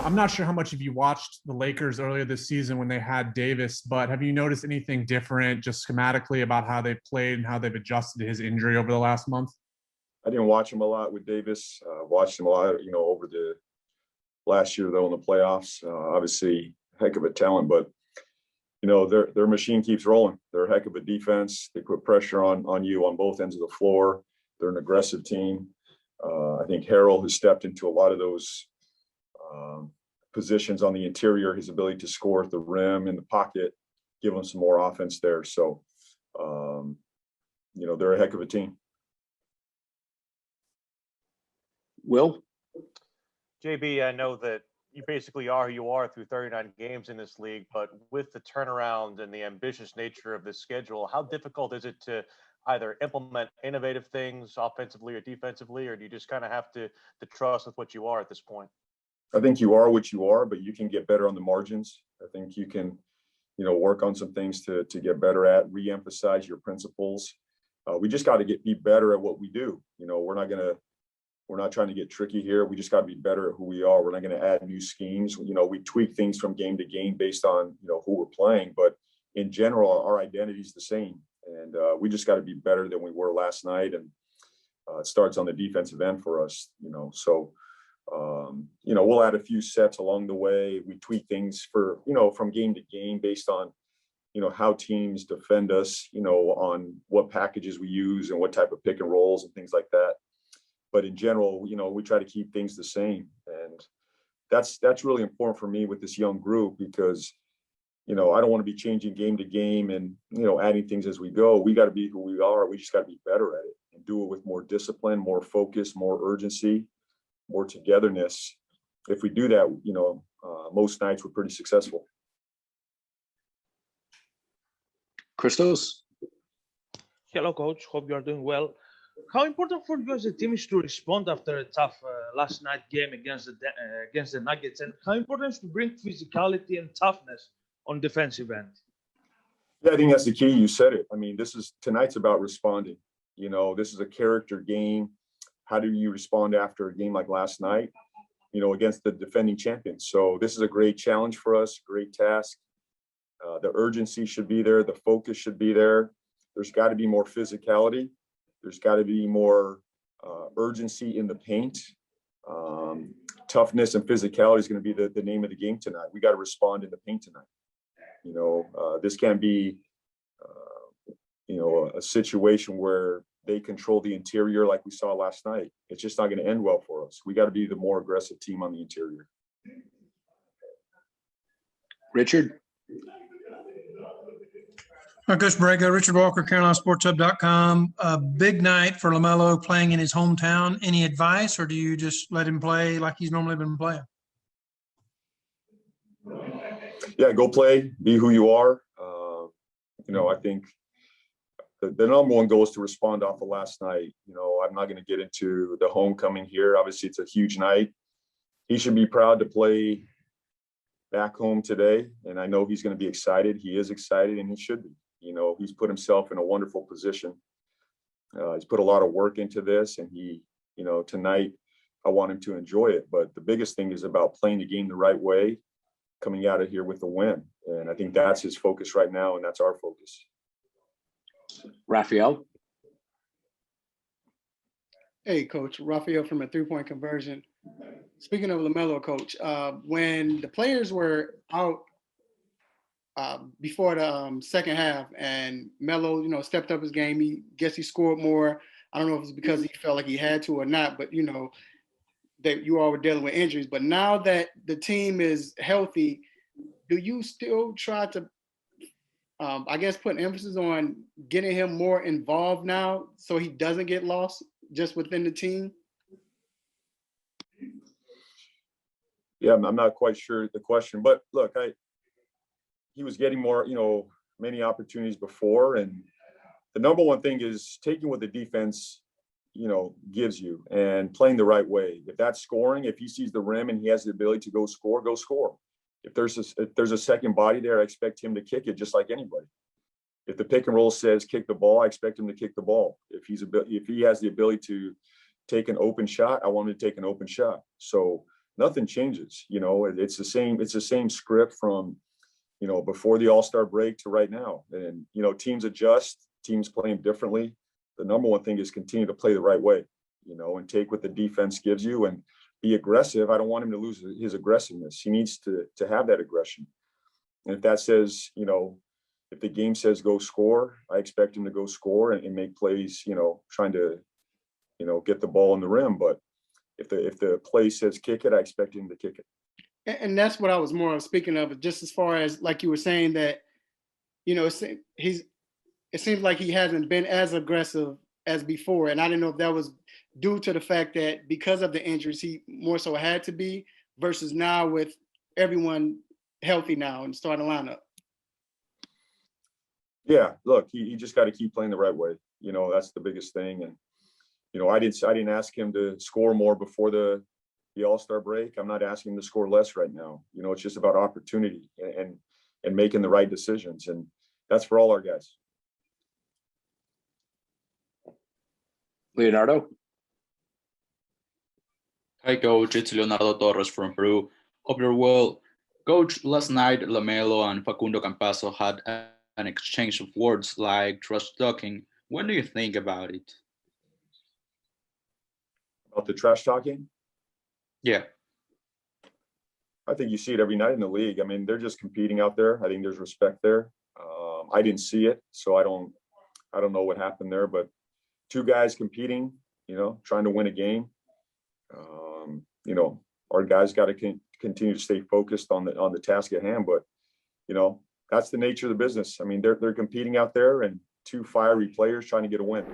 I'm not sure how much of you watched the Lakers earlier this season when they had Davis, but have you noticed anything different just schematically about how they've played and how they've adjusted to his injury over the last month? I didn't watch him a lot with Davis. Watched him a lot, over the last year though in the playoffs. Obviously, heck of a talent, but their machine keeps rolling. They're a heck of a defense. They put pressure on you on both ends of the floor. They're an aggressive team. I think Harrell has stepped into a lot of those positions on the interior. His ability to score at the rim, in the pocket, give them some more offense there. So, they're a heck of a team. Will? JB, I know that you basically are who you are through 39 games in this league, but with the turnaround and the ambitious nature of this schedule, how difficult is it to either implement innovative things offensively or defensively, or do you just kind of have to trust with what you are at this point? I think you are what you are, but you can get better on the margins. I think you can, work on some things to get better at, re-emphasize your principles. We just got to be better at what we do. We're not trying to get tricky here. We just got to be better at who we are. We're not going to add new schemes. We tweak things from game to game based on, who we're playing. But in general, our identity is the same. And we just got to be better than we were last night. And it starts on the defensive end for us, So, we'll add a few sets along the way. We tweak things from game to game based on, how teams defend us, on what packages we use and what type of pick and rolls and things like that. But in general, we try to keep things the same. And that's really important for me with this young group because, I don't want to be changing game to game and, adding things as we go. We got to be who we are. We just got to be better at it and do it with more discipline, more focus, more urgency, more togetherness. If we do that, most nights we're pretty successful. Christos? Hello, Coach. Hope you are doing well. How important for you as a team is to respond after a tough last night game against the Nuggets, and how important is to bring physicality and toughness on defensive end? Yeah, I think that's the key. You said it. I mean, tonight's about responding. This is a character game. How do you respond after a game like last night, against the defending champions? So this is a great challenge for us, great task. The urgency should be there. The focus should be there. There's got to be more physicality. There's got to be more urgency in the paint. Toughness and physicality is going to be the name of the game tonight. We got to respond in the paint tonight. This can't be, a situation where they control the interior like we saw last night. It's just not going to end well for us. We got to be the more aggressive team on the interior. Richard? Coach Borrego, Richard Walker, CarolinaSportsHub.com. A big night for LaMelo playing in his hometown. Any advice, or do you just let him play like he's normally been playing? Yeah, go play, be who you are. I think the number one goal is to respond off of last night. I'm not going to get into the homecoming here. Obviously, it's a huge night. He should be proud to play back home today, and I know he's going to be excited. He is excited, and he should be. He's put himself in a wonderful position. He's put a lot of work into this, and tonight I want him to enjoy it. But the biggest thing is about playing the game the right way, coming out of here with a win. And I think that's his focus right now, and that's our focus. Raphael? Hey, Coach. Raphael from a three-point conversion. Speaking of LaMelo, Coach, when the players were out before the second half and Melo, stepped up his game, he scored more. I don't know if it's because he felt like he had to or not, but, that you all were dealing with injuries. But now that the team is healthy, do you still try to, put an emphasis on getting him more involved now so he doesn't get lost just within the team? Yeah, I'm not quite sure the question, but look, he was getting more, many opportunities before. And the number one thing is taking what the defense, gives you and playing the right way. If that's scoring, if he sees the rim and he has the ability to go score, go score. If there's a second body there, I expect him to kick it just like anybody. If the pick and roll says kick the ball, I expect him to kick the ball. If he has the ability to take an open shot, I want him to take an open shot. So nothing changes. You know, it's the same script from, you know, before the All-Star break to right now. And, you know, teams adjust, teams playing differently. The number one thing is continue to play the right way, you know, and take what the defense gives you and be aggressive. I don't want him to lose his aggressiveness. He needs to have that aggression. And if that says, you know, if the game says go score, I expect him to go score and make plays, you know, trying to, you know, get the ball in the rim. But if the play says kick it, I expect him to kick it. And that's what I was more speaking of, just as far as like you were saying that, you know, it seems like he hasn't been as aggressive as before. And I didn't know if that was due to the fact that because of the injuries, he more so had to be versus now with everyone healthy now and starting the lineup. Yeah, look, he just got to keep playing the right way. You know, that's the biggest thing. And, you know, I didn't ask him to score more before the All-Star break. I'm not asking him to score less right now. You know, it's just about opportunity and making the right decisions. And that's for all our guys. Leonardo. Hi, Coach. It's Leonardo Torres from Peru. Hope you're well. Coach, last night, Lamelo and Facundo Campasso had an exchange of words like trash talking. What do you think about it? About the trash talking? Yeah. I think you see it every night in the league. I mean, they're just competing out there. I think there's respect there. I didn't see it, so I don't know what happened there. But two guys competing, you know, trying to win a game. You know, our guys got to continue to stay focused on the task at hand. But you know, that's the nature of the business. I mean, they're competing out there, and two fiery players trying to get a win.